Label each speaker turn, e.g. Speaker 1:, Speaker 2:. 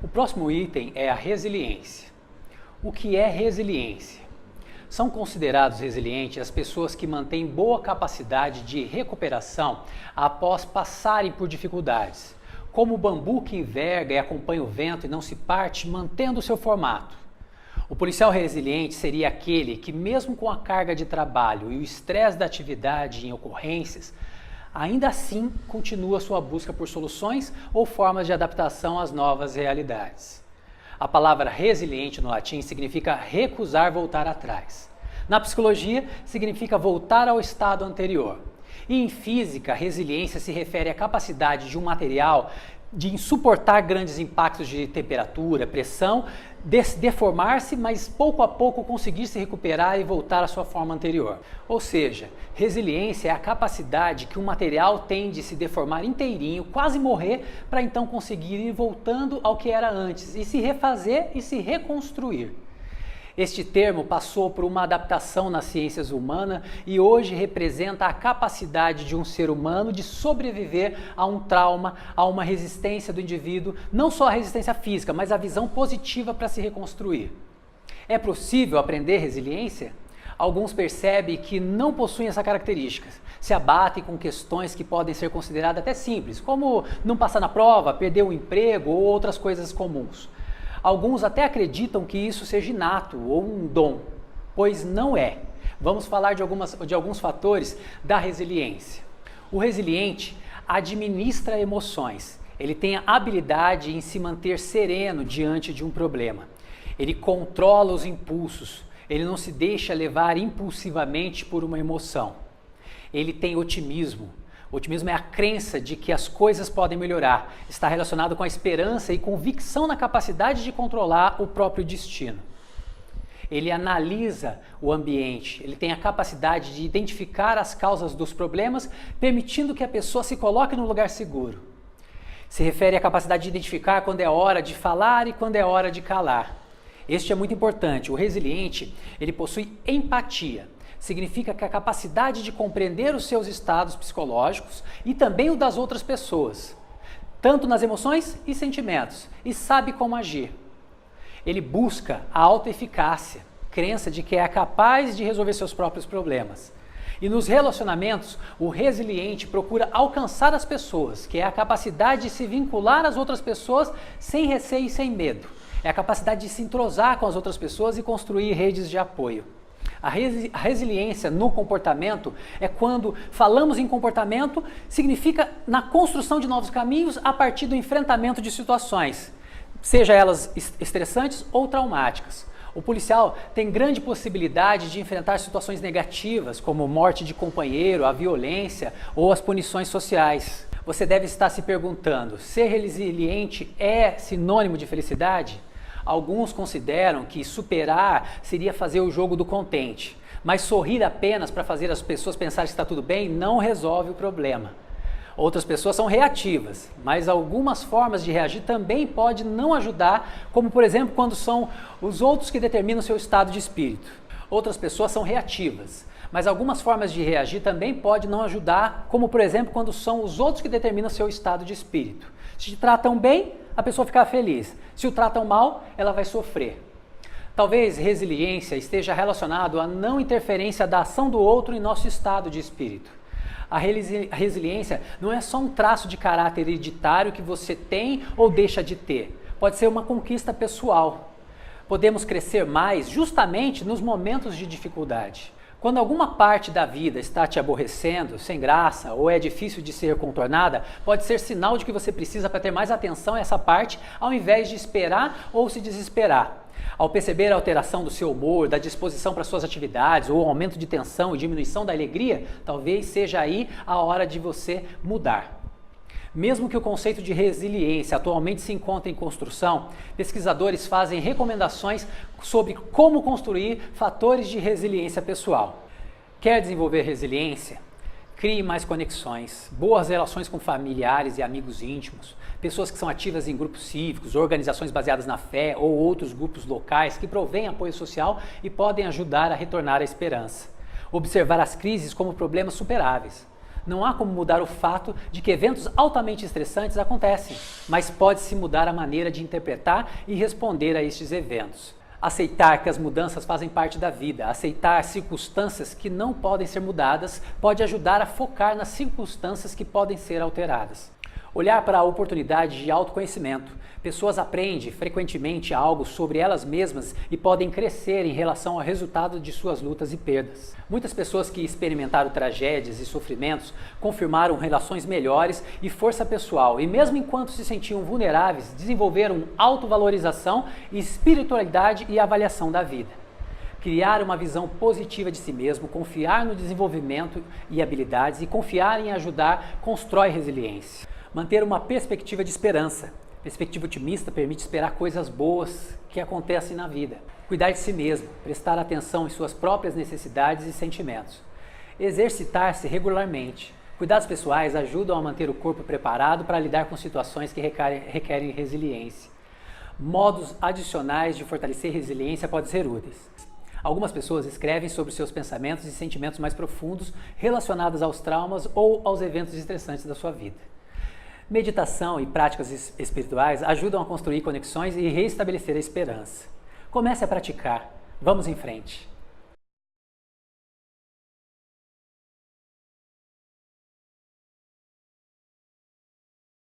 Speaker 1: O próximo item é a resiliência. O que é resiliência? São considerados resilientes as pessoas que mantêm boa capacidade de recuperação após passarem por dificuldades, como o bambu que enverga e acompanha o vento e não se parte, mantendo o seu formato. O policial resiliente seria aquele que, mesmo com a carga de trabalho e o estresse da atividade em ocorrências, ainda assim continua sua busca por soluções ou formas de adaptação às novas realidades. A palavra resiliente no latim significa recusar voltar atrás. Na psicologia, significa voltar ao estado anterior. E em física, resiliência se refere à capacidade de um material de suportar grandes impactos de temperatura, pressão, deformar-se, mas pouco a pouco conseguir se recuperar e voltar à sua forma anterior. Ou seja, resiliência é a capacidade que um material tem de se deformar inteirinho, quase morrer, para então conseguir ir voltando ao que era antes e se refazer e se reconstruir. Este termo passou por uma adaptação nas ciências humanas e hoje representa a capacidade de um ser humano de sobreviver a um trauma, a uma resistência do indivíduo, não só a resistência física, mas a visão positiva para se reconstruir. É possível aprender resiliência? Alguns percebem que não possuem essa característica, se abatem com questões que podem ser consideradas até simples, como não passar na prova, perder o emprego ou outras coisas comuns. Alguns até acreditam que isso seja inato ou um dom, pois não é. Vamos falar de alguns fatores da resiliência. O resiliente administra emoções. Ele tem a habilidade em se manter sereno diante de um problema. Ele controla os impulsos. Ele não se deixa levar impulsivamente por uma emoção. Ele tem otimismo. O otimismo é a crença de que as coisas podem melhorar. Está relacionado com a esperança e convicção na capacidade de controlar o próprio destino. Ele analisa o ambiente, ele tem a capacidade de identificar as causas dos problemas, permitindo que a pessoa se coloque no lugar seguro. Se refere à capacidade de identificar quando é hora de falar e quando é hora de calar. Este é muito importante. O resiliente, ele possui empatia. Significa que a capacidade de compreender os seus estados psicológicos e também o das outras pessoas, tanto nas emoções e sentimentos, e sabe como agir. Ele busca a autoeficácia, crença de que é capaz de resolver seus próprios problemas. E nos relacionamentos, o resiliente procura alcançar as pessoas, que é a capacidade de se vincular às outras pessoas sem receio e sem medo. É a capacidade de se entrosar com as outras pessoas e construir redes de apoio. A resiliência no comportamento é quando falamos em comportamento, significa na construção de novos caminhos a partir do enfrentamento de situações, seja elas estressantes ou traumáticas. O policial tem grande possibilidade de enfrentar situações negativas, como morte de companheiro, a violência ou as punições sociais. Você deve estar se perguntando, ser resiliente é sinônimo de felicidade? Alguns consideram que superar seria fazer o jogo do contente, mas sorrir apenas para fazer as pessoas pensarem que está tudo bem não resolve o problema. Outras pessoas são reativas, mas algumas formas de reagir também podem não ajudar, como por exemplo quando são os outros que determinam seu estado de espírito. Outras pessoas são reativas, mas algumas formas de reagir também podem não ajudar, como por exemplo quando são os outros que determinam seu estado de espírito. Se te tratam bem, a pessoa fica feliz. Se o tratam mal, ela vai sofrer. Talvez resiliência esteja relacionado à não interferência da ação do outro em nosso estado de espírito. A resiliência não é só um traço de caráter hereditário que você tem ou deixa de ter. Pode ser uma conquista pessoal. Podemos crescer mais justamente nos momentos de dificuldade. Quando alguma parte da vida está te aborrecendo, sem graça ou é difícil de ser contornada, pode ser sinal de que você precisa para ter mais atenção a essa parte, ao invés de esperar ou se desesperar. Ao perceber a alteração do seu humor, da disposição para suas atividades ou aumento de tensão e diminuição da alegria, talvez seja aí a hora de você mudar. Mesmo que o conceito de resiliência atualmente se encontre em construção, pesquisadores fazem recomendações sobre como construir fatores de resiliência pessoal. Quer desenvolver resiliência? Crie mais conexões, boas relações com familiares e amigos íntimos, pessoas que são ativas em grupos cívicos, organizações baseadas na fé ou outros grupos locais que provêm apoio social e podem ajudar a retornar à esperança. Observar as crises como problemas superáveis. Não há como mudar o fato de que eventos altamente estressantes acontecem, mas pode-se mudar a maneira de interpretar e responder a estes eventos. Aceitar que as mudanças fazem parte da vida, aceitar circunstâncias que não podem ser mudadas, pode ajudar a focar nas circunstâncias que podem ser alteradas. Olhar para a oportunidade de autoconhecimento. Pessoas aprendem frequentemente algo sobre elas mesmas e podem crescer em relação ao resultado de suas lutas e perdas. Muitas pessoas que experimentaram tragédias e sofrimentos confirmaram relações melhores e força pessoal, e mesmo enquanto se sentiam vulneráveis, desenvolveram autovalorização, espiritualidade e avaliação da vida. Criar uma visão positiva de si mesmo, confiar no desenvolvimento e habilidades e confiar em ajudar constrói resiliência. Manter uma perspectiva de esperança. Perspectiva otimista permite esperar coisas boas que acontecem na vida. Cuidar de si mesmo, prestar atenção em suas próprias necessidades e sentimentos. Exercitar-se regularmente. Cuidados pessoais ajudam a manter o corpo preparado para lidar com situações que requerem resiliência. Modos adicionais de fortalecer resiliência podem ser úteis. Algumas pessoas escrevem sobre seus pensamentos e sentimentos mais profundos relacionados aos traumas ou aos eventos estressantes da sua vida. Meditação e práticas espirituais ajudam a construir conexões e reestabelecer a esperança. Comece a praticar. Vamos em frente.